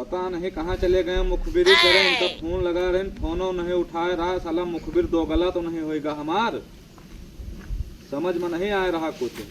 पता नहीं कहाँ चले गए, मुखबिरी करें, इनका फोन लगा रहे, फोनो नहीं उठाए रहा, साला मुखबिर दो गला तो नहीं होएगा हमार, समझ में नहीं आ रहा कुछ।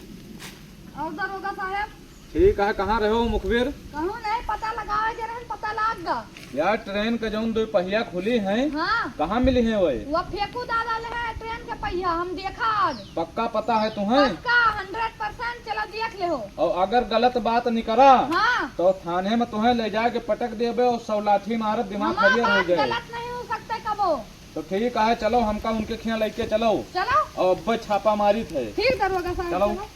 और दरोगा साहब ठीक है, कहाँ रहे हो मुखबिर? कहूँ नहीं पता लगावे जरा पता लाग गा। यार ट्रेन के जौन दो पहिया खुली है, हाँ कहाँ मिली है वो फेंकू दादा ले है ट्रेन के पहिया, हम देखा आज। पक्का पता है तुम्हें? पक्का 100%, चलो देख ले हो। और अगर गलत बात नहीं करा हाँ तो थाने में तुम्हें ले जाके पटक देबे और 100 लाठी मारत दिमाग हमारा खरियर हो बात जाए। गलत नहीं हो सकता कबो। तो ठीक है, चलो हमका उनके खिया लेके चलो चलो और अब छापा मारी थे। ठीक दरोगा साहब चलो। चलो।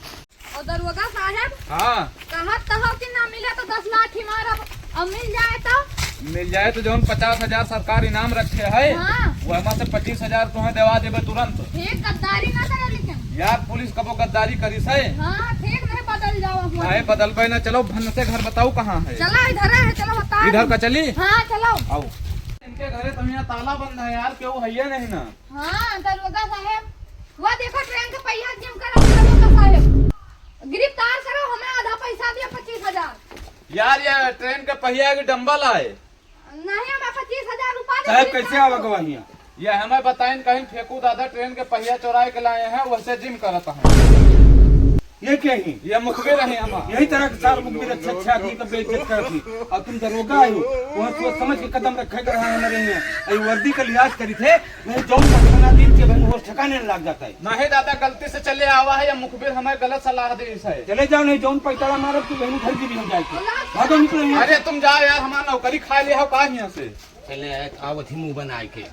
और दरोगा साहब हाँ कहा तहो कि ना मिले तो 10 लाठी मारब, अब मिल जाए तो मिल जाए तो जौन 50,000 सरकार इनाम रखे है, हाँ वो हमारे से 25,000 तुम्हें देवा देबे तुरंत। ठीक गद्दारी ना करे लेकिन। यार पुलिस कबो गद्दारी करी से? हाँ ठीक नहीं बदल जाओ अपना। काहे बदल ना, चलो भन से घर बताओ कहाँ है। चलो इधर है, चलो बता। इधर का चली? हाँ चलो। आओ। इनके घरे तुम यहाँ ताला बंद है यार, क्यों है ये नहीं ना? हाँ दरोगा साहब वह देखो ट्रेन का पहिया जिम करो दरोगा साहब, गिरफ्तार करो, हमें आधा पैसा दिया 25,000। यार ये ट्रेन के पहिया की डम्बल आए नहीं हमें 25,000 रुपया साहब कैसे आवा गवाहिया? ये हमें बताएं, कहीं फेंकू दादा ट्रेन के पहिया चुराए के लाए हैं, वैसे जिम करता है। ये क्या है? ये मुखबिर है हमारा। यही तरह के सार मुखबिर अच्छे आदमी का बेइज्जत करती और तुम दरोगा आयो वहाँ सोच समझ के कदम रखे कर रहा है हमारे यहाँ। अरे वर्दी का लिहाज करी थे, नहीं जौन पटना दिन के भाई वो ठिकाने लग जाता है। नहीं दादा गलती से चले आवा है, या मुखबिर हमें गलत सलाह दी है। चले जाओ, नहीं जौन पैताड़ा मारो तो बहन घर की भी हो जाएगी। भागो निकलो यहाँ अरे तुम जाओ यार, हमारा नौकरी खा लिया हो कहा यहाँ से। चले आओ थी मुंह बना के